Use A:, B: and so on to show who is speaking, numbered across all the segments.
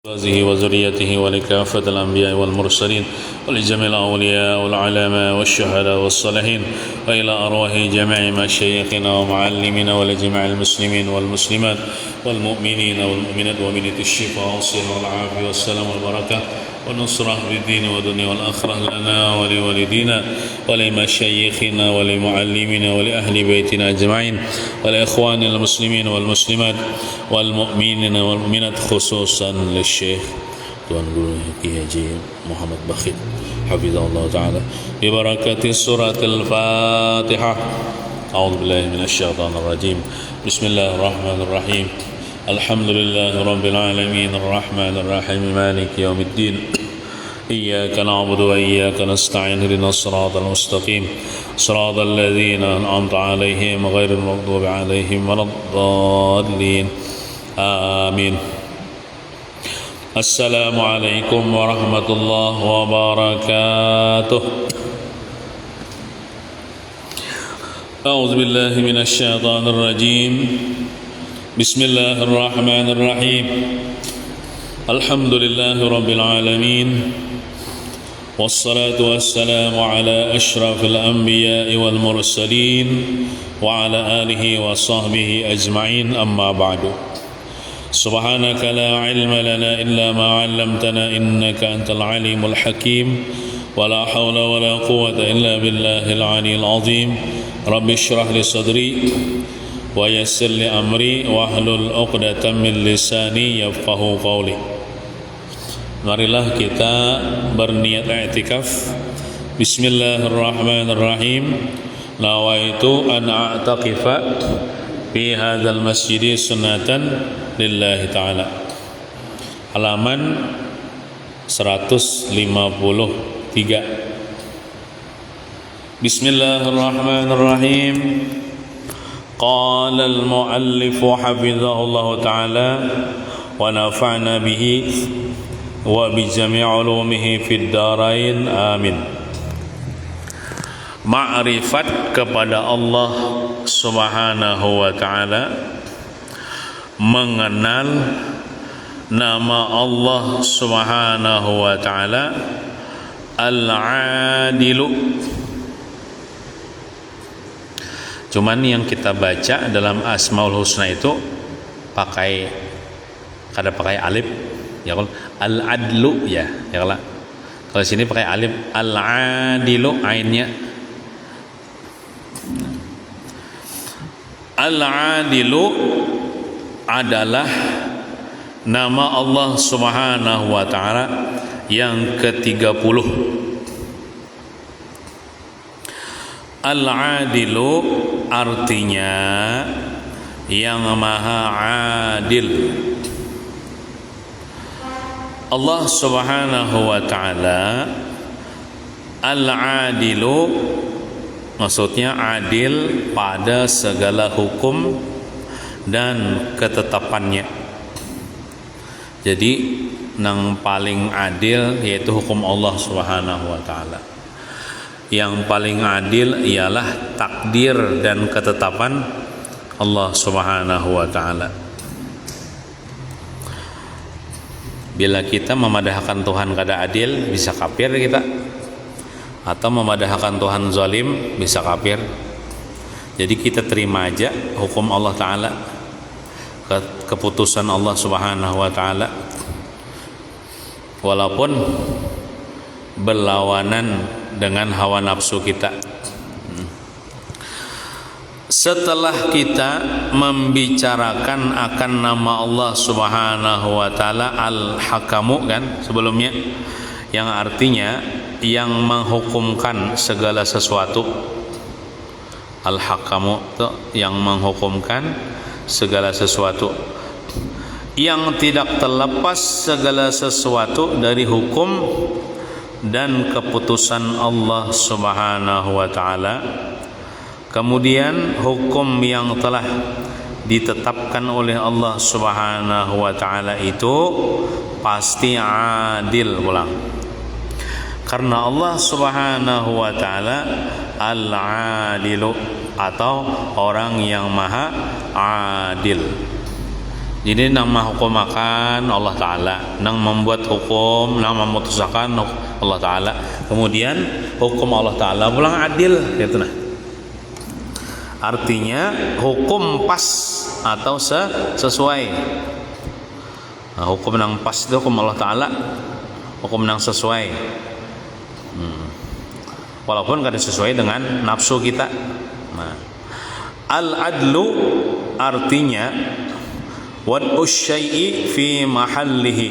A: أزواجه وذريته ولكافة الأنبياء والمرسلين ولجميع الأولياء والعلماء والشهداء والصالحين وإلى أرواح جميع مشايخنا ومعلمنا ولجميع المسلمين والمسلمات والمؤمنين والمؤمنات ومنة الشفاء والصحة والعافية والسلام والبركة والنصرة بالدين والدنيا والآخرة لنا ولوالدينا ولمشايخنا ولمعلمنا ولأهل بيتنا أجمعين ولإخوان المسلمين والمسلمات والمؤمنين والمؤمنات خصوصا للشيخ Tuan Guru Ki Haji Muhammad Bakhit Hafizahullah Ta'ala Bibarakati surat al-Fatihah A'udhu billahi minasyaitanir rajim Bismillahirrahmanirrahim Alhamdulillahi Rabbil Alamin Ar-Rahmanir Rahim Maliki Yawmiddin Iyyaka na'budu wa iyyaka nasta'in Ihdinas siratal mustaqim Siratal ladzina an'amta 'alaihim ghairil maghdubi 'alaihim waladdallin Amin Assalamualaikum warahmatullahi wabarakatuh A'udzu billahi minasy syaithanir rajim Bismillahirrahmanirrahim Alhamdulillahi rabbil alamin Wassalatu wassalamu ala asyrafil anbiya'i wal mursalin wa ala alihi wa sahbihi ajma'in amma ba'du سبحانك لا علم لنا إلا ما علمتنا إنك أنت العليم الحكيم ولا حول ولا قوة إلا بالله العلي العظيم رب اشرح لي صدري ويسر لي أمري واحلل عقدة من لساني يفقهوا قولي. Marilah kita berniat i'tikaf. Bismillahirrahmanirrahim. Nawaitu an a'taqifa fi hadzal masjid sunnatan lillahi ta'ala. Halaman 153. Bismillahirrahmanirrahim. Qala al-muallif hafizahullah ta'ala wa nafa'na bihi wa bi jami' ulumihi fid darain amin. Ma'rifat kepada Allah Subhanahu wa ta'ala, mengenal nama Allah Subhanahu wa ta'ala Al-Adilu. Cuman yang kita baca dalam Asmaul Husna itu pakai alif ya, kalau Al-Adlu ya kalau sini pakai alif. Al-Adilu ainnya. Al-Adilu adalah nama Allah Subhanahu wa ta'ala yang ke-30. Al-Adilu artinya yang maha adil. Allah Subhanahu wa ta'ala Al-Adilu maksudnya adil pada segala hukum dan ketetapannya. Jadi yang paling adil yaitu hukum Allah Subhanahu wa ta'ala. Yang paling adil ialah takdir dan ketetapan Allah Subhanahu wa ta'ala. Bila kita memadahkan Tuhan kada adil, bisa kafir kita. Atau memadahkan Tuhan zalim, bisa kafir. Jadi kita terima aja hukum Allah Ta'ala, keputusan Allah Subhanahu wa ta'ala, walaupun berlawanan dengan hawa nafsu kita. Setelah kita membicarakan akan nama Allah Subhanahu wa ta'ala Al-Hakamu kan sebelumnya, yang artinya yang menghukumkan segala sesuatu. Al-Hakamu itu yang menghukumkan segala sesuatu, yang tidak terlepas segala sesuatu dari hukum dan keputusan Allah Subhanahu wa ta'ala. Kemudian hukum yang telah ditetapkan oleh Allah Subhanahu wa ta'ala itu pasti adil pulang. Karena Allah Subhanahu wa ta'ala Al-Adilu, atau orang yang maha adil. Jadi nang menghukumakan Allah Ta'ala, nang membuat hukum, nang memutuskan Allah Ta'ala. Kemudian hukum Allah Ta'ala pulang adil, gitu nah. Artinya hukum pas atau sesuai. Nah, hukum nang pas itu hukum Allah Ta'ala, hukum nang sesuai. Walaupun kada sesuai dengan nafsu kita. Nah, al-adlu artinya wad'u syai'i fi mahallihi,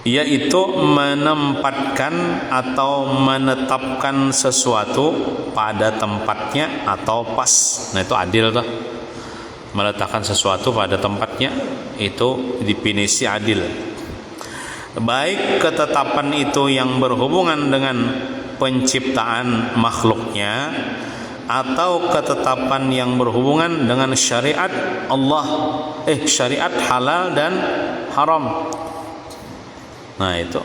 A: yaitu menempatkan atau menetapkan sesuatu pada tempatnya atau pas. Nah, itu adil tuh. Meletakkan sesuatu pada tempatnya itu definisi adil. Baik ketetapan itu yang berhubungan dengan penciptaan makhluknya atau ketetapan yang berhubungan dengan syariat Allah, syariat halal dan haram. Nah, itu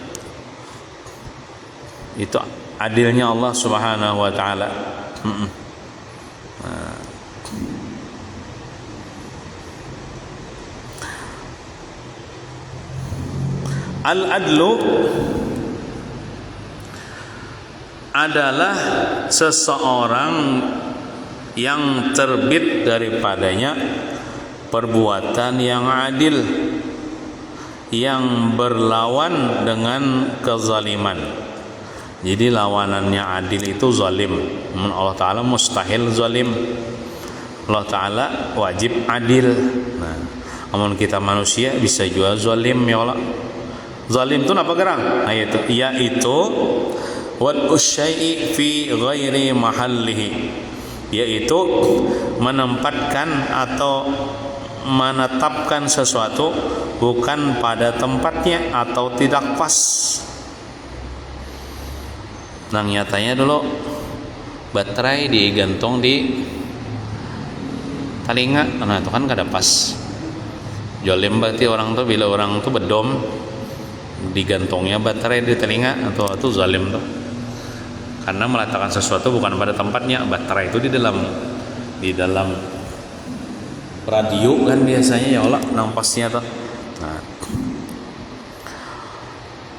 A: adilnya Allah Subhanahu wa taala. Al-adlu adalah seseorang yang terbit daripadanya perbuatan yang adil yang berlawan dengan kezaliman. Jadi lawanannya adil itu zalim. Allah Ta'ala mustahil zalim. Allah Ta'ala wajib adil. Nah, amun kita manusia bisa juga zalim ya Allah. Zalim itu apa gerang? Nah, yaitu wad'u syai'i fi ghairi mahallihi, yaitu menempatkan atau menetapkan sesuatu bukan pada tempatnya atau tidak pas. Nah, nyatanya dulu baterai digantung di telinga, nah itu kan kada pas. Jolim berarti orang tuh bila orang tuh bedom digantungnya baterai di telinga, atau itu zalim tuh. Karena meletakkan sesuatu bukan pada tempatnya. Baterai itu di dalam radio kan biasanya ya Allah nang pasnya tuh. Nah,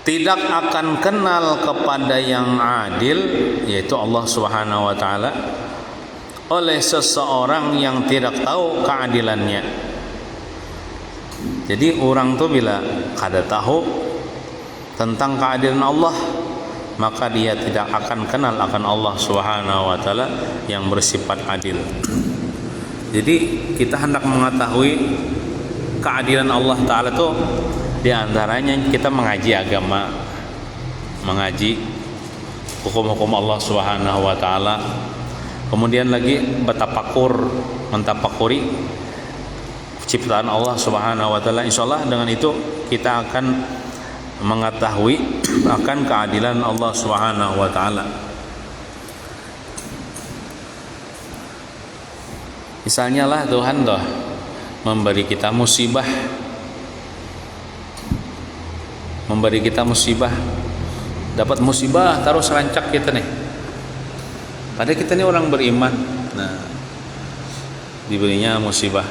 A: tidak akan kenal kepada yang adil, yaitu Allah Subhanahu wa taala, oleh seseorang yang tidak tahu keadilannya. Jadi orang tuh bila kada tahu tentang keadilan Allah, maka dia tidak akan kenal akan Allah Subhanahu wa taala yang bersifat adil. Jadi kita hendak mengetahui keadilan Allah Ta'ala itu diantaranya kita mengaji agama, mengaji hukum-hukum Allah Subhanahu wa taala. Kemudian lagi mentafakuri ciptaan Allah Subhanahu wa taala. Insyaallah dengan itu kita akan mengetahui akan keadilan Allah Subhanahu wa taala. Misalnya lah Tuhan toh memberi kita musibah, dapat musibah terus rancak kita nih. Padahal kita ini orang beriman. Nah, diberinya musibah.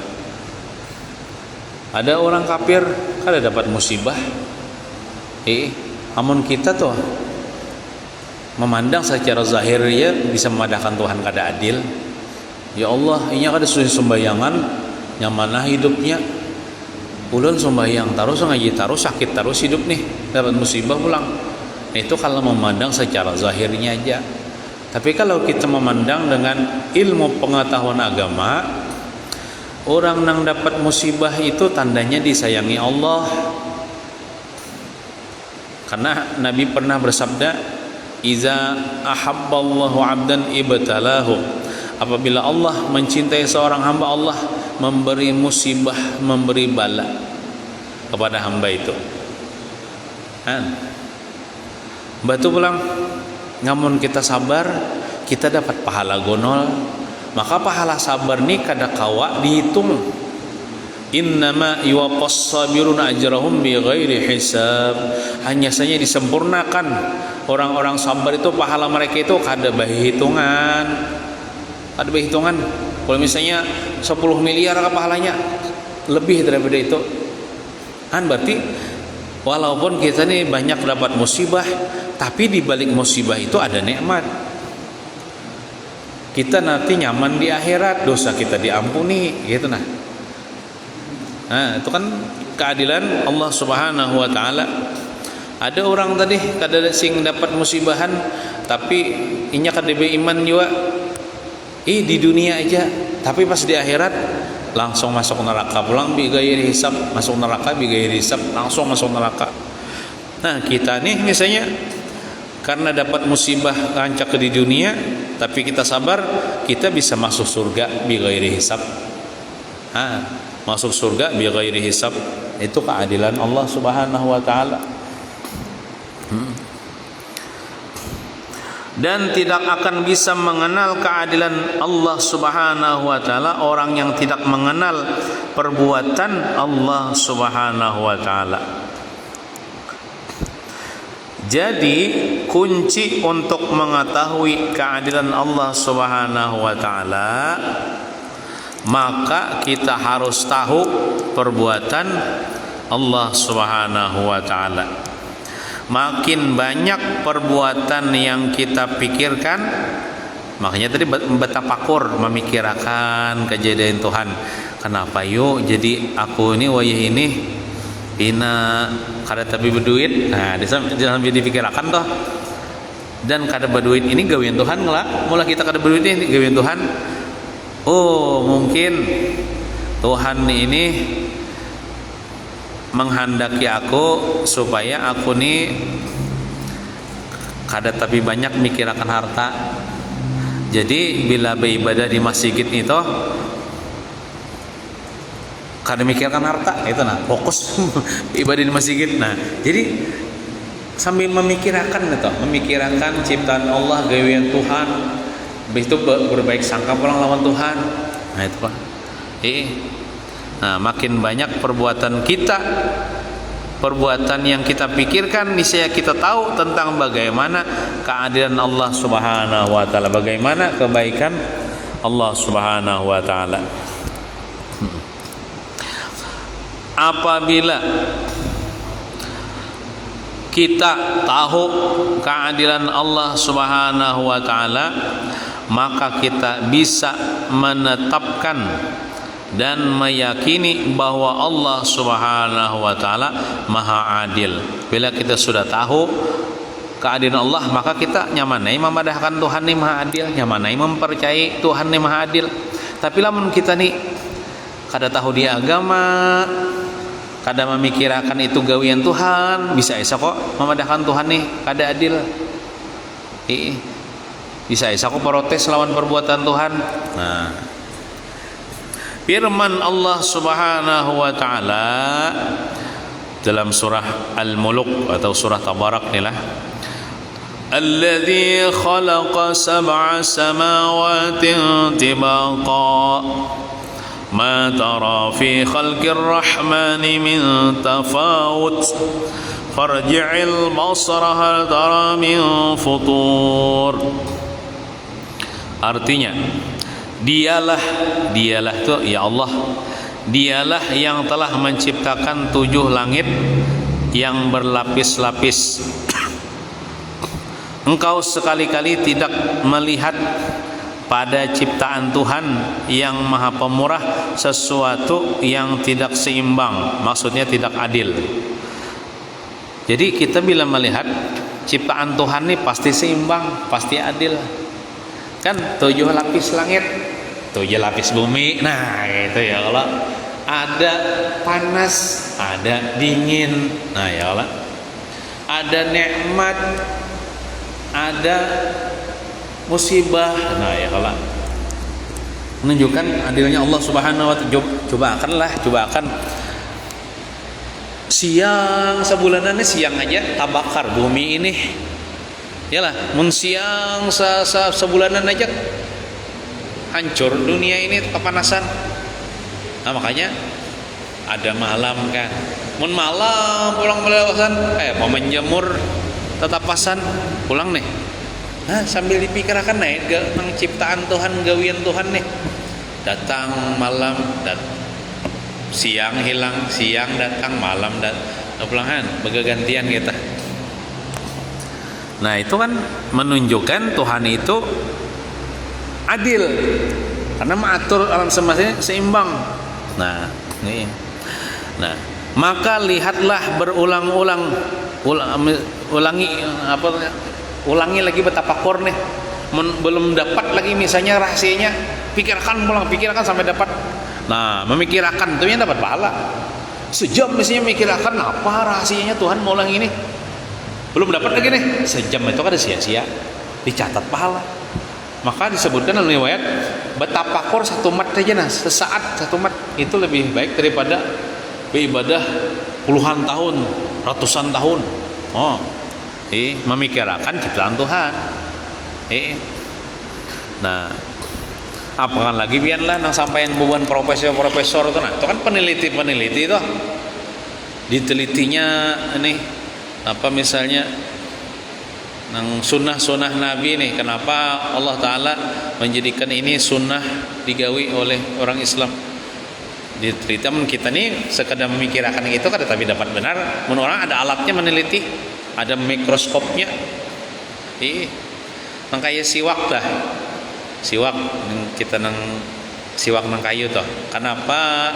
A: Ada orang kafir kada dapat musibah. Amun kita tuh memandang secara zahir ya bisa memadahkan Tuhan kada adil. Ya Allah, ini kada sesuai sembayangan yang mana hidupnya ulun sembayang terus ngaji terus sakit terus hidup nih dapat musibah pulang. Nah, itu kalau memandang secara zahirnya aja. Tapi kalau kita memandang dengan ilmu pengetahuan agama, orang yang dapat musibah itu tandanya disayangi Allah. Karena Nabi pernah bersabda, "Iza ahabballahu 'abdan ibtalahu." Apabila Allah mencintai seorang hamba, Allah memberi musibah, memberi bala kepada hamba itu. Batu pulang, ngamun kita sabar, kita dapat pahala gonol. Maka pahala sabar ni kada kawa dihitung. Innama yuwaffas sabiruna ajrahum bighairi hisab. Hanya saja disempurnakan orang-orang sabar itu pahala mereka itu kada berhitungan. Ada berhitungan. Kalau misalnya 10 miliar ke pahalanya,
B: lebih daripada itu. Kan berarti walaupun kita nih banyak dapat musibah, tapi di balik musibah itu ada nikmat. Kita nanti nyaman di akhirat, dosa kita diampuni, gitu nah. Nah, itu kan keadilan Allah Subhanahu wa taala. Ada orang tadi kada sing dapat musibahan tapi inya kada beriman juga. Di dunia aja, tapi pas di akhirat langsung masuk neraka, pulang bi gairi hisab, masuk neraka bi gairi hisab, langsung masuk neraka. Nah, kita nih misalnya karena dapat musibah rancak di dunia, tapi kita sabar, kita bisa masuk surga bi gairi hisab. Masuk surga bi gairi hisab. Itu keadilan Allah Subhanahu wa taala. Dan tidak akan bisa mengenal keadilan Allah Subhanahu wa taala orang yang tidak mengenal perbuatan Allah Subhanahu wa taala. Jadi kunci untuk mengetahui keadilan Allah Subhanahu wa taala, maka kita harus tahu perbuatan Allah Subhanahu wa taala. Makin banyak perbuatan yang kita pikirkan, makanya tadi betapakur, memikirkan kejadian Tuhan. Kenapa yuk jadi aku ini wayah ini pina kada tapi berduit. Nah, sambil dipikirkan toh. Dan kada berduit ini gawian Tuhan ngelak. Mula kita kada berduit ini gawian Tuhan. Oh, mungkin Tuhan ini menghendaki aku supaya aku nih kada tapi banyak mikirkan harta. Jadi bila beribadah di masjid itu kada mikirkan harta, itu nah fokus ibadah di masjid. Nah, jadi sambil memikirkan ciptaan Allah, gawean Tuhan, habis itu berbaik sangka pulang lawan Tuhan. Nah, itu Pak. Nah, makin banyak perbuatan kita, perbuatan yang kita pikirkan, niscaya kita tahu tentang bagaimana keadilan Allah Subhanahu wa taala, bagaimana kebaikan Allah Subhanahu wa taala. Apabila kita tahu keadilan Allah Subhanahu wa taala, maka kita bisa menetapkan dan meyakini bahwa Allah Subhanahu wa taala Maha Adil. Bila kita sudah tahu keadilan Allah, maka kita nyamanai memadahkan Tuhan ni Maha Adil, nyamanai mempercayai Tuhan ni Maha Adil. Tapi lamun kita ni kada tahu di agama, kada memikirkan itu gawian Tuhan, bisa kok memadahkan Tuhan ni kada adil. Bisa kok protes lawan perbuatan Tuhan. Nah, firman Allah Subhanahu wa taala dalam surah Al-Mulk atau surah Tabarak nilah, alladzi khalaqa sab'a samawatin tibaqa ma tara fi khalqir rahmani min tafawut farji'il basara hal tara min futur. Artinya, dialah itu ya Allah, dialah yang telah menciptakan 7 langit yang berlapis-lapis. Engkau sekali-kali tidak melihat pada ciptaan Tuhan yang Maha Pemurah sesuatu yang tidak seimbang, maksudnya tidak adil. Jadi kita bila melihat ciptaan Tuhan ini pasti seimbang, pasti adil. Kan 7 lapis langit, 7 lapis bumi. Nah, itu ya Allah. Ada panas, ada dingin. Nah, ya Allah. Ada nikmat, ada musibah. Nah, ya Allah. Menunjukkan adilnya Allah Subhanahu wa taala. Coba akan siang sebulanannya, siang aja tabakar bumi ini. Yalah, mun siang sebulanan aja hancur dunia ini kepanasan. Nah, makanya ada malam kan. Mun malam pulang melewasan, mau menjemur tetapasan pulang nih. Nah, sambil dipikirkan nih tentang ciptaan Tuhan, gawian Tuhan nih. Datang malam dan siang hilang, siang datang, malam pulangan, bergantian kita. Nah itu kan menunjukkan Tuhan itu adil karena mengatur alam semesta seimbang. Nah ini, nah maka lihatlah berulang-ulang, ulangi lagi betapakur nih. Belum dapat lagi misalnya rahasianya, pikirkan sampai dapat. Nah memikirkan itu yang dapat pahala. Sejam misalnya memikirkan apa rahasianya Tuhan mau ulang ini, belum dapat lagi nih, sejam itu kan ada sia-sia, dicatat pahala. Maka disebutkan dalam riwayat betapakur 1 mat aja, nah sesaat 1 mat itu lebih baik daripada beribadah puluhan tahun, ratusan tahun. Memikirkan ciptaan Tuhan. Nah, apakah lagi biarlah nang sampaian bubuhan profesor itu, nah itu kan peneliti itu ditelitinya ini apa misalnya nang sunnah Nabi nih, kenapa Allah Ta'ala menjadikan ini sunnah digawi oleh orang Islam. Diteliti kita nih sekadar memikirkan itu kan, tapi dapat benar menurut orang ada alatnya meneliti, ada mikroskopnya. Nang kayak siwak lah, siwak kita nang siwak nang kayu toh, kenapa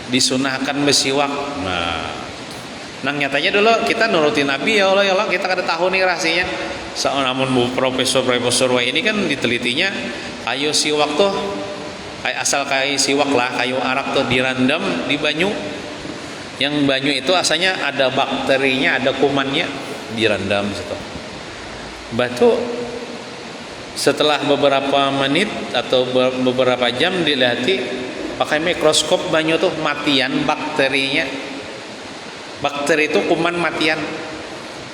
B: disunahkan bersiwak. Nah nang nyatanya dulu kita nurutin Nabi, ya Allah kita kada tahu nih rahasianya. Namun profesor ini kan ditelitinya kayu siwak tuh asal kayu siwak lah, kayu arak tuh direndam di banyu, yang banyu itu asalnya ada bakterinya, ada kumannya, direndam situ. Batu setelah beberapa menit atau beberapa jam dilihati pakai mikroskop, banyu tuh matian bakterinya. Bakteri itu kuman matian.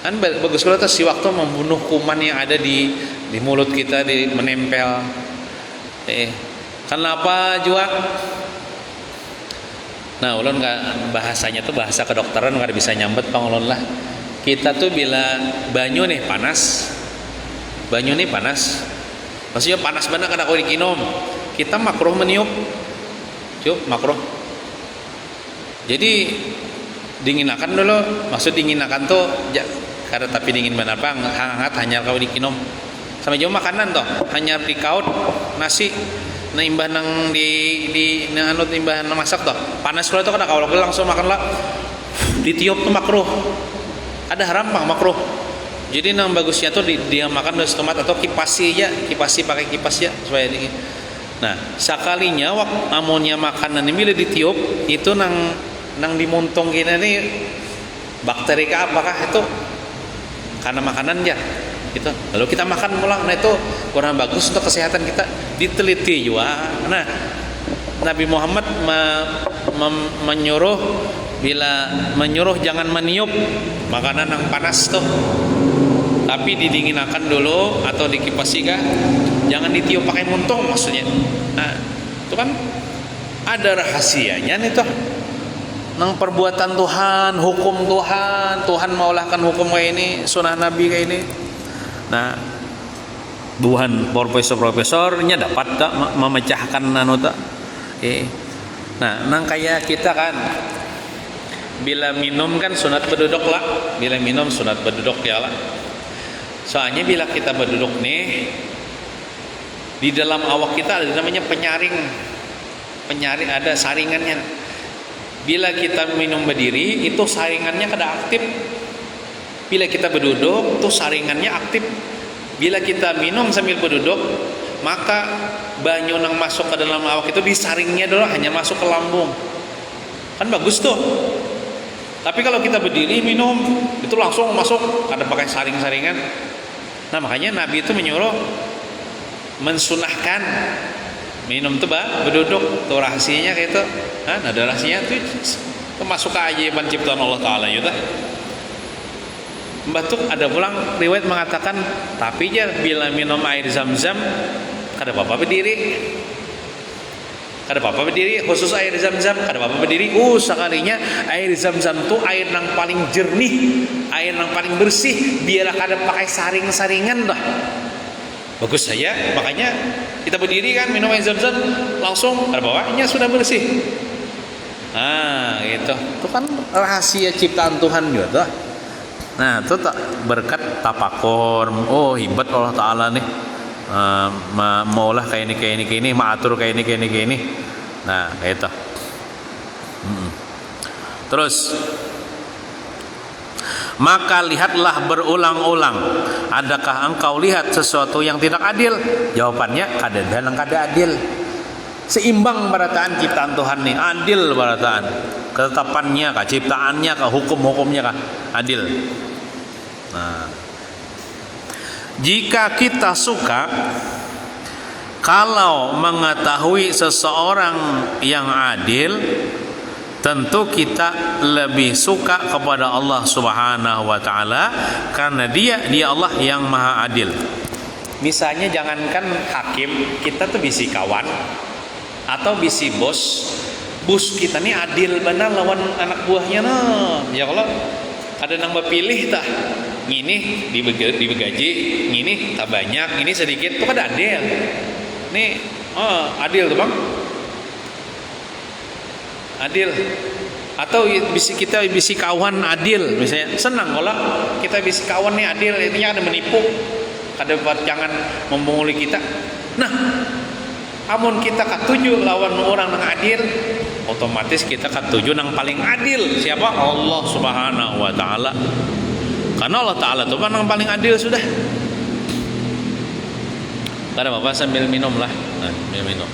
B: Kan bagus kalau tuh si waktu membunuh kuman yang ada di mulut kita, menempel. Kenapa juga? Nah, ulun nggak bahasanya tuh bahasa kedokteran nggak bisa nyambet pang ulun lah. Kita tuh bila banyu nih panas, maksudnya panas banget kada kau dikinom, kita makruh meniup, makruh. Jadi dinginakan dulu, maksud dinginakan tuh kada tapi dingin benar bang, hangat hanya kau dikinom. Sama jauh makanan toh, hanya dikaut nasi, imbah nang di anut imbah nang masak toh, panas kalau itu kada kau langsung makan lah, ditiup tuh makruh. Ada haram bang makruh. Jadi nang bagusnya tuh dia makan dari tomat atau kipasi pakai kipas ya supaya dingin. Nah sekalinya amonnya makanan ini bila ditiup itu nang dimuntung gini nih bakteri kah apakah itu karena makanan ya itu. Lalu kita makan pulang, nah itu kurang bagus untuk kesehatan kita, diteliti juga. Nah Nabi Muhammad menyuruh jangan meniup makanan yang panas tuh, tapi didinginakan dulu atau dikipasi kah, jangan ditiup pakai muntung maksudnya. Nah itu kan ada rahasianya nih tuh, nang perbuatan Tuhan, hukum Tuhan maulahkan hukum kayak ini, sunnah Nabi kayak ini. Nah Tuhan profesornya dapat tak memecahkan anu tak. Nah nang kayak kita kan bila minum kan sunat berduduk lah, bila minum sunat berduduk ya lah. Soalnya bila kita berduduk nih, di dalam awak kita ada namanya penyaring ada saringannya. Bila kita minum berdiri itu saringannya kada aktif. Bila kita berduduk tuh saringannya aktif. Bila kita minum sambil berduduk, maka banyu nang masuk ke dalam awak itu disaringnya dulu, hanya masuk ke lambung. Kan bagus tuh. Tapi kalau kita berdiri minum itu langsung masuk, kada pakai saring-saringan. Nah makanya Nabi itu menyuruh mensunahkan minum tuh berduduk, tuh rahasianya kayak itu. Nah ada rahasianya tuh termasuk keajaiban ciptaan Allah Ta'ala ya. Batuk ada pulang riwayat mengatakan tapi ya bila minum air zam-zam kada apa-apa berdiri, khusus air zam-zam kada apa-apa berdiri. Sekalinya air zam-zam tuh air yang paling jernih, air yang paling bersih, biarlah kada pakai saring-saringan dah. Bagus saja, makanya kita berdiri kan minum air zam-zam langsung kada bawahnya sudah bersih. Gitu. Itu kan rahasia ciptaan Tuhan juga tuh. Nah, itu tak berkat tapakur. Oh, hebat Allah Taala nih. Maulah kayak ini, maatur kayak ini. Nah, gitu. Terus, maka lihatlah berulang-ulang, adakah engkau lihat sesuatu yang tidak adil? Jawabannya kadang-kadang kada adil. Seimbang barataan ciptaan Tuhan nih, adil barataan. Ketetapannya kah, ciptaannya kah, hukum-hukumnya kah, adil. Nah, jika kita suka kalau mengetahui seseorang yang adil, tentu kita lebih suka kepada Allah Subhanahu wa taala karena dia Allah yang maha adil. Misalnya jangankan hakim, kita tuh bisi kawan atau bisi bos kita nih adil benar lawan anak buahnya ya kalau ada nang pilih tah ngini dibegaji, ngini tak banyak, ngini sedikit, tuh kan adil nih. Adil tuh bang, adil. Atau kita bisi kawan adil, misalnya senang kalau kita bisi kawan nih adil, intinya ada menipu, ada jangan membunguli kita. Nah, amun kita katuju lawan orang yang adil, otomatis kita katuju nang paling adil. Siapa? Allah Subhanahu wa taala. Karena Allah Taala itu kan yang paling adil sudah. Kada apa-apa sambil minum lah. Nah, minum.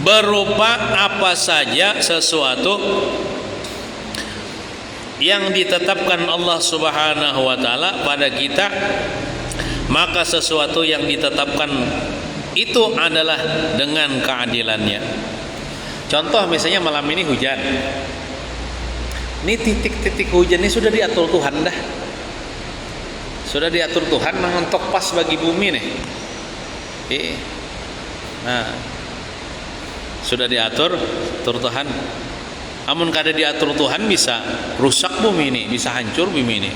B: Berupa apa saja sesuatu yang ditetapkan Allah Subhanahu wa taala pada kita, maka sesuatu yang ditetapkan itu adalah dengan keadilannya. Contoh misalnya malam ini hujan. Ini titik-titik hujan ini sudah diatur Tuhan dah. Sudah diatur Tuhan mengentok pas bagi bumi nih. Nah, sudah diatur Tuhan. Amun kada diatur Tuhan bisa rusak bumi ini, bisa hancur bumi ini,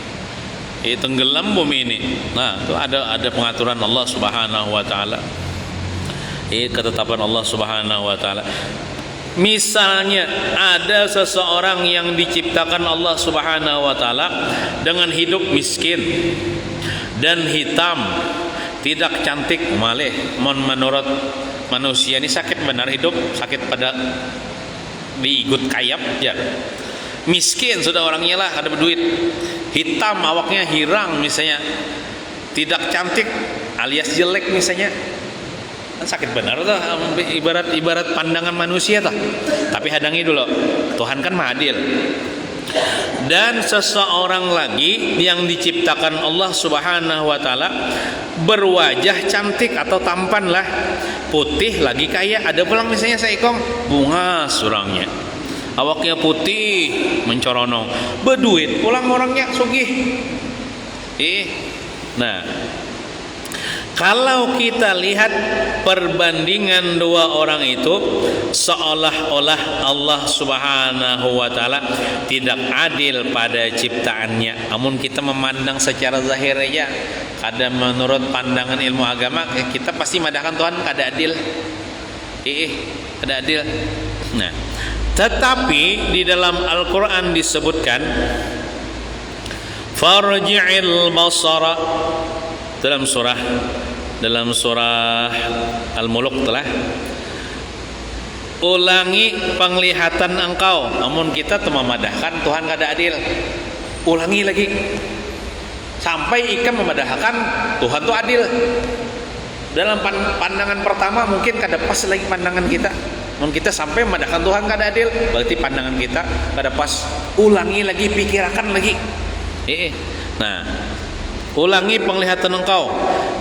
B: tenggelam bumi ini. Nah, itu ada pengaturan Allah Subhanahu wa taala. Ketetapan Allah Subhanahu wa taala. Misalnya ada seseorang yang diciptakan Allah Subhanahu wa taala dengan hidup miskin dan hitam, tidak cantik, malih menurut manusia ini sakit benar hidup, sakit pada diigut kayap ya. Miskin sudah orangnya lah, ada berduit. Hitam, awaknya hirang misalnya. Tidak cantik alias jelek misalnya. Kan sakit benar tuh, ibarat pandangan manusia tuh. Tapi hadangi dulu. Tuhan kan Maha Adil. Dan seseorang lagi yang diciptakan Allah Subhanahu wa taala berwajah cantik atau tampan lah, putih lagi kaya. Ada pulang misalnya seekong bunga surangnya, awaknya putih mencoronong, berduit pulang orangnya sugih. Nah, kalau kita lihat perbandingan dua orang itu, seolah-olah Allah Subhanahu wa taala tidak adil pada ciptaannya. Namun kita memandang secara zahir aja, kada menurut pandangan ilmu agama, kita pasti madahkan Tuhan kada adil. Kada adil. Nah, tetapi di dalam Al-Qur'an disebutkan farji'il basara dalam surah Al-Mulk telah ulangi penglihatan engkau. Namun kita memadahkan Tuhan kada adil. Ulangi lagi sampai ikan memadahkan Tuhan itu adil. Dalam pandangan pertama mungkin kada pas lagi pandangan kita. Namun kita sampai memadahkan Tuhan kada adil, berarti pandangan kita kada pas. Ulangi lagi, pikirkan lagi. Nah, ulangi penglihatan engkau.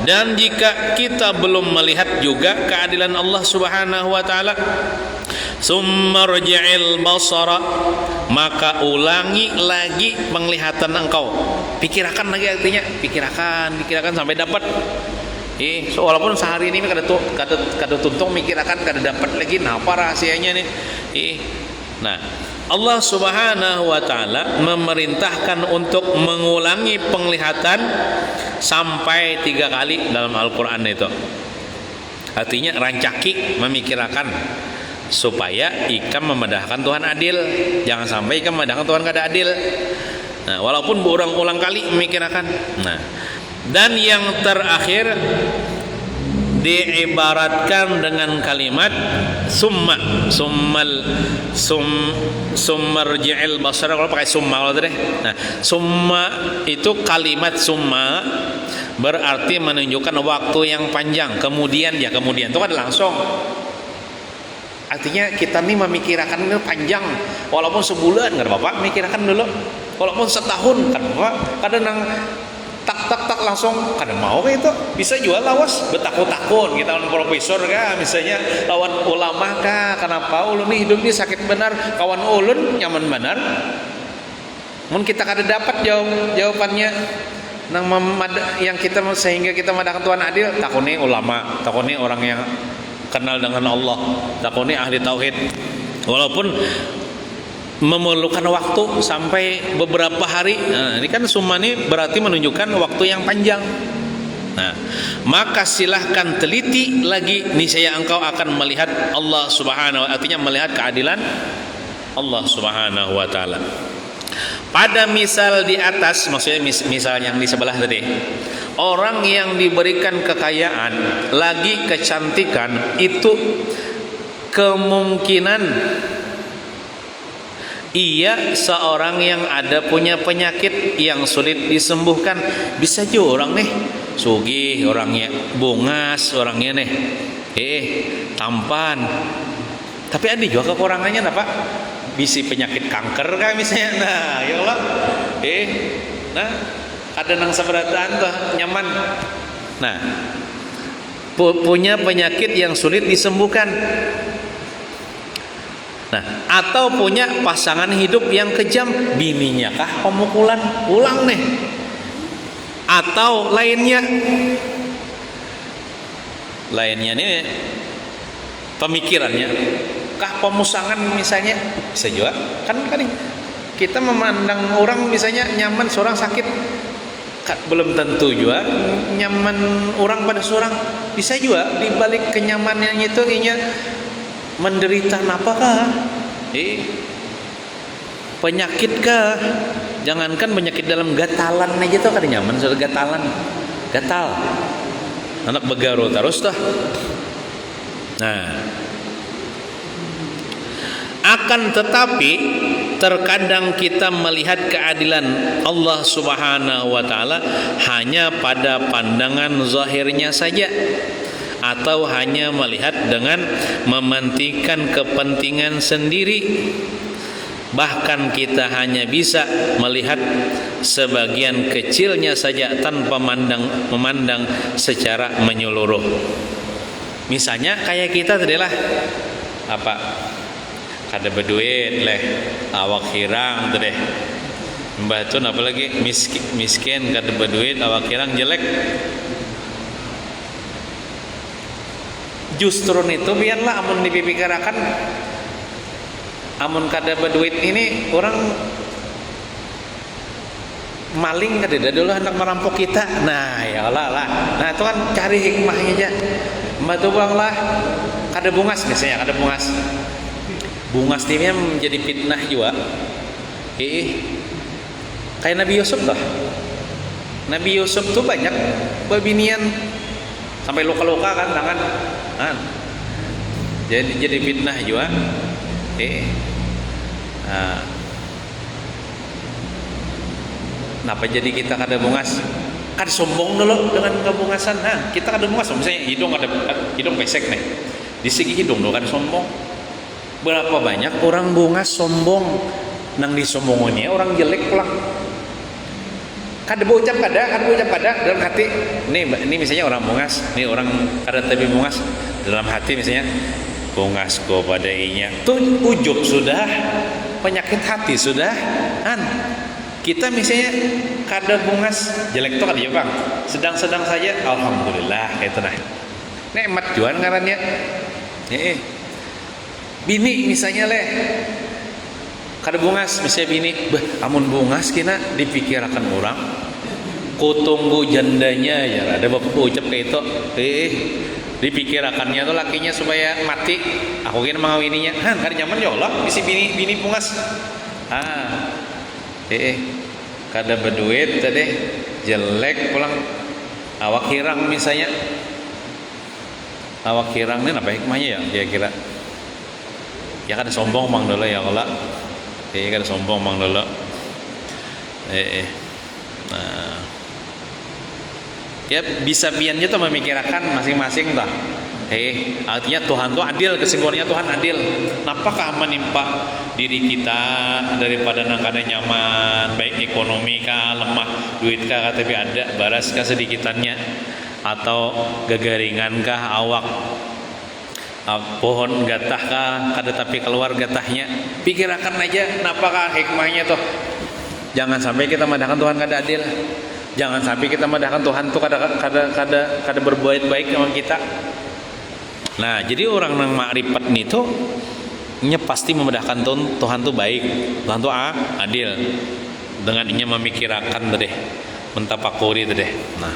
B: Dan jika kita belum melihat juga keadilan Allah Subhanahu wa taala, summarji'il basara, maka ulangi lagi penglihatan engkau. Pikirkan lagi, artinya pikirkan sampai dapat. So, walaupun sehari ini kada tuntung mikirkan kada dapat lagi, nah apa rahasianya nih? Nah, Allah Subhanahu wa taala memerintahkan untuk mengulangi penglihatan sampai 3 kali dalam Al-Qur'an itu. Artinya rancaki memikirkan supaya ikam memedahkan Tuhan adil. Jangan sampai ikam memedahkan Tuhan kada adil. Nah, walaupun berulang-ulang kali memikirkan. Nah, dan yang terakhir diibaratkan dengan kalimat summarji'il basara, kalau pakai summa kalau deh. Nah, summa itu kalimat summa berarti menunjukkan waktu yang panjang. Kemudian itu kan langsung. Artinya kita nih memikirkan itu panjang, walaupun sebulan nggak apa-apa, mikirkan dulu. Walaupun setahun kan apa? Kadang tak langsung kadang mau itu bisa jual lawas betakut-takut kita lawan profesor kah misalnya lawan ulama kah, kenapa ulun nih hidup ini sakit benar, kawan ulun nyaman benar. Mungkin kita kada dapat jawabannya yang kita sehingga kita madahkan Tuhan adil, takuni ulama, takuni orang yang kenal dengan Allah, takuni ahli tauhid. Walaupun memerlukan waktu sampai beberapa hari. Nah, ini kan summa ini berarti menunjukkan waktu yang panjang. Nah, maka silahkan teliti lagi, niscaya engkau akan melihat Allah Subhanahu wa taala, artinya melihat keadilan Allah Subhanahu wa taala. Pada misal di atas, maksudnya misal yang di sebelah tadi, orang yang diberikan kekayaan lagi kecantikan, itu kemungkinan ia seorang yang ada punya penyakit yang sulit disembuhkan. Bisa juga orang nih sugih, orangnya bungas, orangnya nih tampan, tapi ada juga kekurangannya apa? Bisi penyakit kanker kan misalnya. Nah, ya Allah. Nah, ada nang seberatan tuh nyaman. Nah, punya penyakit yang sulit disembuhkan. Nah, atau punya pasangan hidup yang kejam, bininya kah pemukulan, pulang nih. Atau lainnya nih pemikirannya kah pemusangan misalnya, bisa juga kan kita memandang orang misalnya nyaman seorang sakit, belum tentu juga nyaman orang pada seorang. Bisa juga di balik kenyamanannya itu inya menderita apakah penyakit kah? Jangankan penyakit dalam gatalan aja tuh kada nyaman, sudah gatal anak begaro terus tuh. Nah, akan tetapi terkadang kita melihat keadilan Allah Subhanahu wa taala hanya pada pandangan zahirnya saja, atau hanya melihat dengan mementingkan kepentingan sendiri. Bahkan kita hanya bisa melihat sebagian kecilnya saja tanpa memandang secara menyeluruh. Misalnya kayak kita tadi lah, apa kada berduit leh, awak hirang tuh deh, mbatun apalagi miskin kada berduit, awak hirang jelek. Justru itu biarlah amun dipikirkan, amun kada berduit ini orang maling kada dulu hendak merampok kita. Nah, ya Allah lah. Nah, itu kan cari hikmahnya aja. Mbak bang lah, kada bungas misalnya, kada bungas. Bungas ini menjadi fitnah juga. Kayak Nabi Yusuf dah. Nabi Yusuf tuh banyak babinian sampai luka-luka kan tangan. Jadi fitnah juga. Kenapa jadi kita kada bungas? Kada sombong dulu dengan kebungasan. Kita kada bungas, misalnya hidung pesek nih, di segi hidung dulu kada sombong. Berapa banyak orang bungas sombong, nang disombongannya orang jelek pulang. Kada berucap kada dalam hati. Ini misalnya orang bungas, nih orang kada tapi bungas dalam hati misalnya, bungas ko pada inya. Tuh ujub sudah, penyakit hati sudah. Kita misalnya kada bungas, jelek tuh kada ya bang, sedang-sedang saja, alhamdulillah kayak itu nah. Nikmat juan ngarannya. Bini misalnya leh, kada bungas misalnya bini amun bungas kina dipikirkan orang kutunggu jandanya ya ada bapak ucap kayak itu dipikirakannya tuh lakinya supaya mati aku kira mengawininya kada nyaman ya Allah bisi bini bungas kada berduit tadi jelek pulang awak hirang misalnya awak hirang ini apa hikmahnya ya kira-kira ya kada sombong mang dulu ya Allah kada sombong mang dulu nah ya bisa piannya tuh memikirkan masing-masing dah artinya Tuhan tuh adil, kesimpulannya Tuhan adil. Napakah menimpa diri kita daripada nangkada nyaman, baik ekonomi kah, lemah duit kah, tapi ada baras kah sedikitannya, atau gagaringan kah awak, pohon gatah kah, kada tapi keluar gatahnya. Pikirkan aja, napakah hikmahnya tuh. Jangan sampai kita madahkan Tuhan kada adil. Jangan sampai kita madahkan Tuhan tuh kada berbuat baik sama kita. Nah, jadi orang yang makrifat nih tuh nya pasti memedahkan Tuhan tuh baik, Tuhan tuh adil. Dengan inya memikirkan deh, mentapakuri deh. Nah,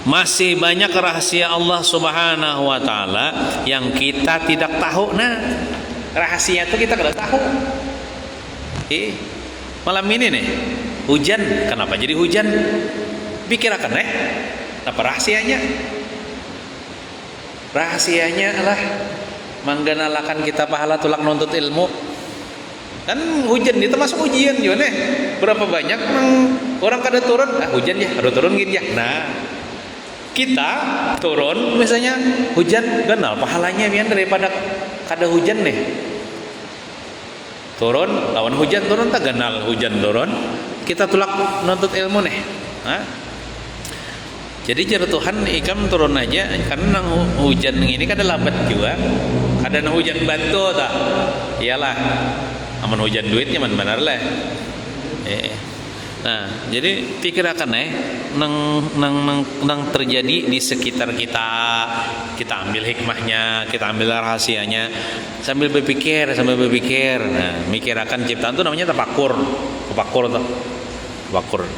B: masih banyak rahasia Allah Subhanahu wa taala yang kita tidak tahu. Nah, rahasia itu kita tidak tahu. Malam ini nih hujan, kenapa jadi hujan? Pikirkan apa rahasianya? Rahasianya adalah menggenalakan kita pahala tulak nuntut ilmu. Kan hujan itu termasuk ujian juga nih. Berapa banyak orang kada turun, hujan ya, ada turun gitu ya. Nah, kita turun misalnya hujan genal pahalanya biar daripada kada hujan nih. Turun lawan hujan turun tak genal hujan turun. Kita tulak nuntut ilmu nih. Jadi cara Tuhan ikam turun aja karena hujan ini kada lambat juga. Kada hujan batu tak. Iyalah. Aman hujan duitnya man benar lah. Nah, jadi pikirkan nang terjadi di sekitar kita. Kita ambil hikmahnya, kita ambil rahasianya sambil berpikir. Nah, mikirkan ciptaan itu namanya tafakur. Tafakur tuh. Tafakur.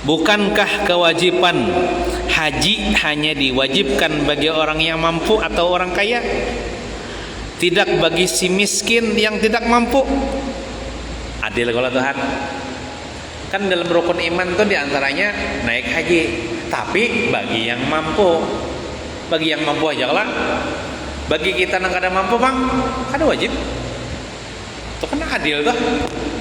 B: Bukankah kewajiban haji hanya diwajibkan bagi orang yang mampu atau orang kaya? Tidak bagi si miskin yang tidak mampu? Adil kalau Tuhan. Kan dalam rukun iman tuh diantaranya naik haji. Tapi bagi yang mampu. Bagi yang mampu aja lah. Bagi kita yang kada mampu bang, kada wajib. Itu kan adil tuh.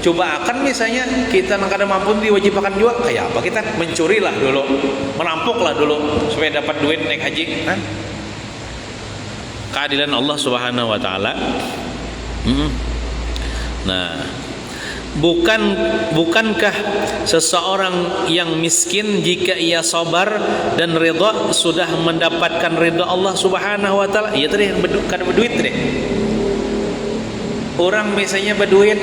B: Coba akan misalnya kita yang kada mampu diwajibkan juga, kayak apa kita mencurilah dulu, merampoklah dulu supaya dapat duit naik haji. Keadilan Allah Subhanahu wa taala. Nah, bukankah seseorang yang miskin jika ia sabar dan ridha sudah mendapatkan ridha Allah Subhanahu wa taala? Iya tadi yang kada berduit deh. Orang misalnya berduit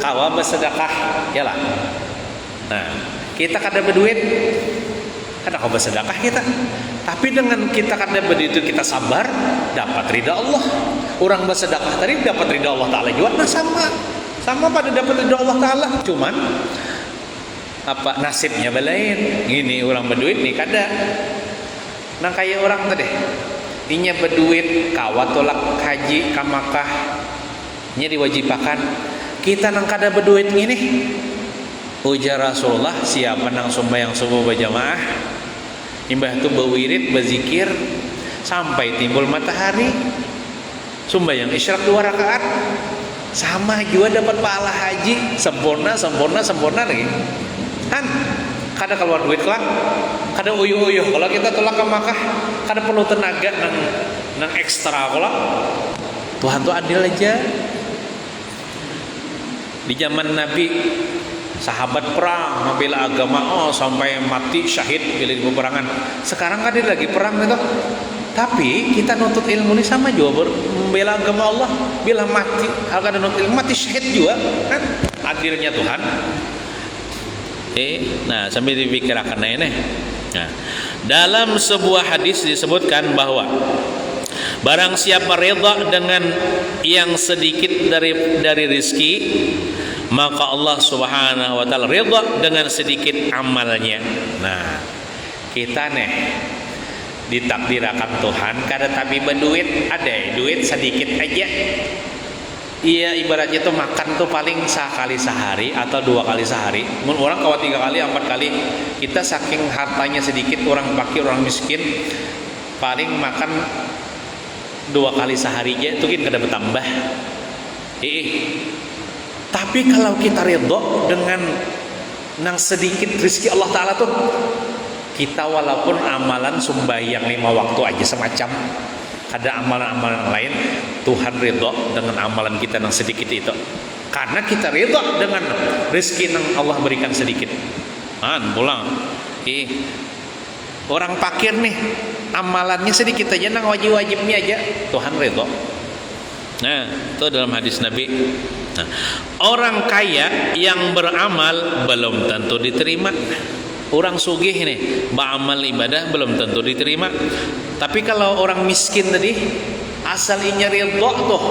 B: kawa bersedekah, yalah. Nah, kita kada berduit, kada kau bersedekah kita. Tapi dengan kita kada berduit itu kita sabar, dapat ridha Allah. Orang bersedekah tadi dapat ridha Allah Taala juga. Nah sama pada dapat ridha Allah Taala. Cuman apa nasibnya belain. Gini orang berduit nih kada. Nah kayak orang tadi, inya berduit kawa tolak haji ka Makkah, nya diwajibkan. Kita nang kada berduit ini, ujar Rasulullah, siapa nang sembahyang subuh berjamaah, imbah tu berwirid, berzikir sampai timbul matahari, sembahyang isyraq 2 rakaat, sama juga dapat pahala haji, sempurna lagi. Kan kada keluar duit lah, kada uyuh-uyuh. Kalau kita tolak ke Makkah, kada perlu tenaga nang ekstra kalau Tuhan tuh adil aja. Di zaman Nabi, sahabat perang membela agama sampai mati syahid bila di peperangan. Sekarang kan dia lagi perang gitu. Tapi kita nuntut ilmu ini sama juga membela agama Allah. Bila mati, kalau nuntut ilmu mati syahid juga kan adilnya Tuhan. Nah sambil dipikirkan ini. Nah, dalam sebuah hadis disebutkan bahwa Barang siapa rida dengan yang sedikit dari rizki, maka Allah Subhanahu wa taala rida dengan sedikit amalnya. Nah, kita nih ditakdirkan Tuhan kada tapi berduit, ada duit sedikit aja. Iya, ibaratnya tuh makan tuh paling sekali sehari atau 2 kali sehari. Mun orang kawa 3 kali, 4 kali. Kita saking hartanya sedikit, orang fakir, orang miskin, paling makan 2 kali sehari aja, itu kan kada bertambah. Tapi kalau kita ridho dengan nang sedikit rezeki Allah Ta'ala tuh, kita walaupun amalan sembahyang 5 waktu aja semacam, ada amalan-amalan lain, Tuhan ridho dengan amalan kita yang sedikit itu, karena kita ridho dengan rezeki yang Allah berikan sedikit. Pulang orang fakir nih, amalannya sedikit aja, nang wajib-wajibnya aja Tuhan ridho. Nah, itu dalam hadis Nabi. Nah, orang kaya yang beramal belum tentu diterima. Orang sugih ini beramal ibadah belum tentu diterima. Tapi kalau orang miskin tadi, asalnya ridho tuh,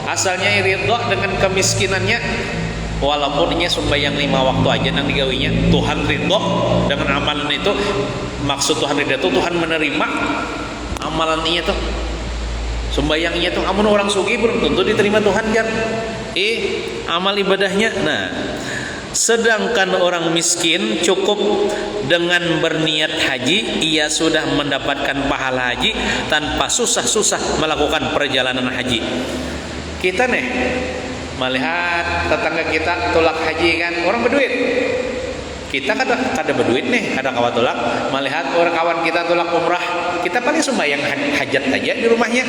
B: asalnya ridho dengan kemiskinannya, walaupun dia sembahyang 5 waktu aja nang digawinya, Tuhan ridho dengan amalan itu. Maksud Tuhan ridho itu Tuhan menerima amalannya tuh, sembahyangnya tuh. Amun orang sugih belum tentu diterima Tuhan kan, amal ibadahnya. Nah, sedangkan orang miskin cukup dengan berniat haji, ia sudah mendapatkan pahala haji tanpa susah-susah melakukan perjalanan haji. Kita nih melihat tetangga kita tolak haji kan, orang berduit. Kita kada berduit nih, kada kawa tolak. Melihat orang kawan kita tolak umrah, kita paling sembahyang hajat aja di rumahnya,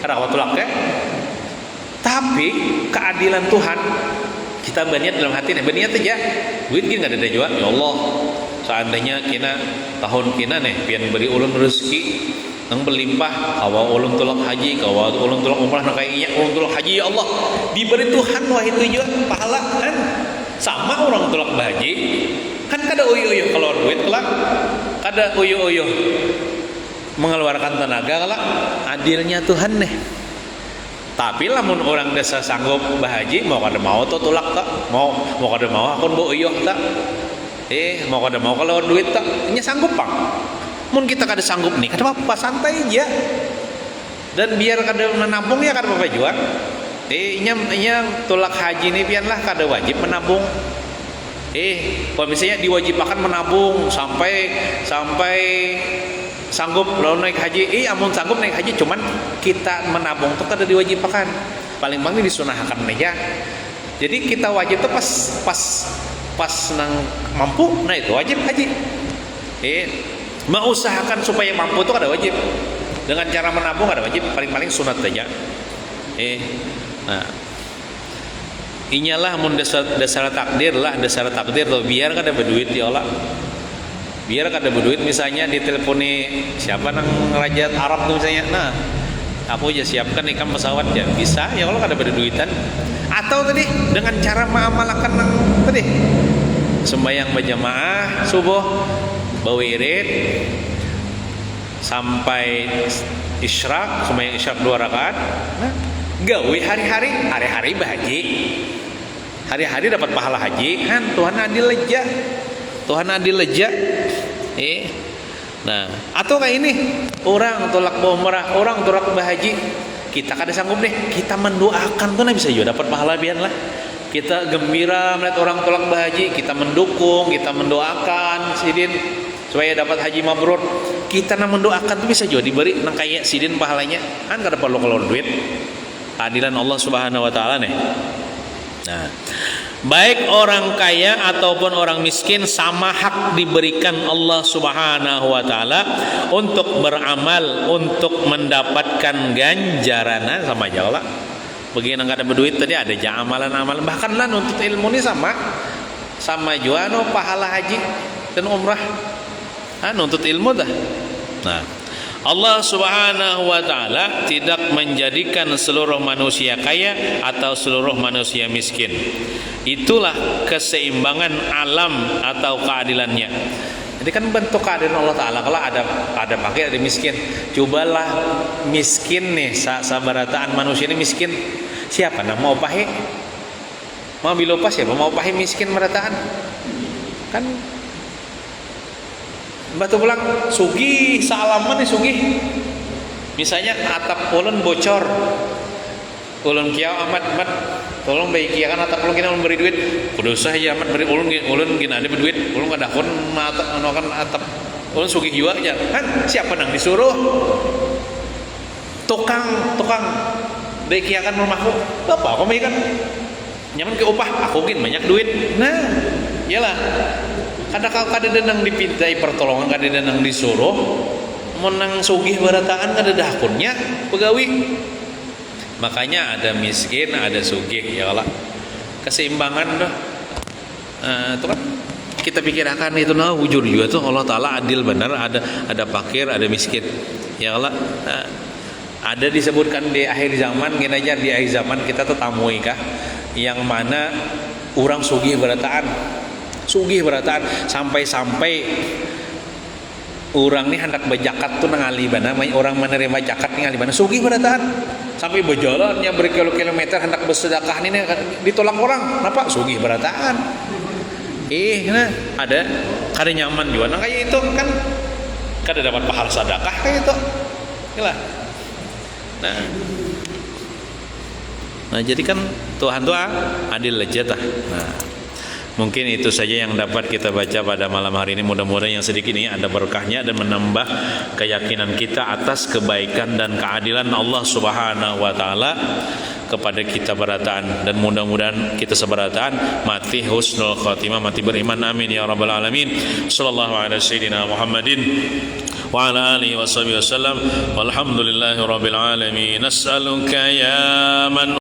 B: kada kawa tolak ya. Tapi keadilan Tuhan, kita berniat dalam hati nih, berniat aja, duit gini nggak ada jual. Ya Allah, seandainya kita tahun kita nih pian beri ulun rezeki yang berlimpah, kawa ulun tolak haji, kawa ulun tolak umrah, nah kayaknya ulun tolak haji, ya Allah, diberi Tuhan wah itu juga pahala kan. Sama orang tolak haji kan kada uyuh-uyuh keluar duit kelak, kada uyuh-uyuh mengeluarkan tenaga kelak, adilnya Tuhan nih. Tapi lamun orang desa sanggup bahaji, mau kada mau tuh tolak tak, mau kada mau akun bo uyuh tak, mau kada mau keluar duit tak, nya sanggup pang. Mun kita kada sanggup nih, kada apa santai aja. Dan biar kada menabung ya kada apa jual. Nya tolak haji nih pianlah kada wajib menabung. Kalau misalnya diwajibkan menabung sampai sanggup lalu naik haji, amun sanggup naik haji, cuman kita menabung tuh kada diwajibkan, paling paling disunahkan aja. Jadi kita wajib tuh pas nang mampu, nah itu wajib haji. Mau usahakan supaya mampu tuh kada wajib, dengan cara menabung kada wajib, paling sunat aja. Nah, inyalah mun dasar takdir tuh, biar kada berduit ya Allah. Biar kada berduit, misalnya diteleponi siapa nang raja Arab tuh misalnya, nah aku aja siapkan ikan pesawat ya, bisa ya kalau kada berduitan. Atau tadi dengan cara mengamalkan nang tadi sembahyang berjamaah subuh bawirid sampai isyraq, sembahyang isyraq 2 rakaat, nah gawe hari-hari bahaji, hari-hari dapat pahala haji kan. Tuhan adil leja. Nah, atau kayak ini, orang tolak umrah, orang tolak bahaji, kita kada sanggup deh, kita mendoakan tuh, nah bisa juga dapat pahala bian lah. Kita gembira melihat orang tolak bahaji, kita mendukung, kita mendoakan sidin supaya dapat haji mabrur. Kita nang mendoakan tuh bisa juga diberi nang kayak sidin pahalanya, kan kada perlu keluar duit. Keadilan Allah Subhanahu wa taala nih. Nah, baik orang kaya ataupun orang miskin sama hak diberikan Allah Subhanahu wa taala untuk beramal, untuk mendapatkan ganjaran sama aja lah. Begini enggak ada berduit tadi ada aja amalan-amalan, bahkan lah nuntut ilmu ini sama juga pahala haji dan umrah. Nuntut ilmu dah. Nah, Allah Subhanahu wa taala tidak menjadikan seluruh manusia kaya atau seluruh manusia miskin. Itulah keseimbangan alam atau keadilannya. Jadi kan bentuk keadilan Allah Ta'ala. Kalau ada fakir, ada miskin, cobalah miskin nih, sabarataan manusia ini miskin. Siapa nah mau pahe? Mau bilopas siapa? Mau pahe miskin merataan? Kan batu pulang sugih, salaman nih sugih. Misalnya atap ulun bocor, ulun kiau amat tolong baik kia kan atap ulun kena ulun beri duit, kudu usah ya amat beri ulun kena ada duit, ulun kada kon kan atap ulun sugih jiwa aja. Kan siapa nang disuruh? Tukang baik kia kan rumahku, apa kau kan nyaman ke upah, aku gin banyak duit. Nah, iyalah. Kada nang dipintai pertolongan, kada nang disuruh, menang sugih barataan kada dakunnya pegawi. Makanya ada miskin, ada sugih, ya Allah. Keseimbangan dah. Itu kan kita pikirkan itu nah wujud juga tuh Allah Taala adil benar, ada fakir, ada miskin. Ya Allah. Ada disebutkan di akhir zaman, gini aja di akhir zaman kita tetamui kah yang mana orang sugih barataan sampai orang nih hendak berzakat tuh ngali bana, orang menerima zakat nih ngali bana sugih barataan sampai berjalannya berkilometer hendak bersedekah nih ditolak orang, kenapa sugih barataan? Nah ada kada nyaman juga, nah kayak itu kan kada dapat pahala sedekah kayak itu, inilah. Nah jadi kan Tuhan tuh adil aja tah. Nah mungkin itu saja yang dapat kita baca pada malam hari ini. Mudah-mudahan yang sedikit ini ada berkahnya dan menambah keyakinan kita atas kebaikan dan keadilan Allah Subhanahu wa taala kepada kita berataan, dan mudah-mudahan kita seberataan mati husnul khatimah, mati beriman, amin ya rabbal alamin. Sallallahu alaihi sayyidina Muhammadin wa ala alihi wa sahbihi wasallam walhamdulillahi rabbil alamin. Nas'aluka ya man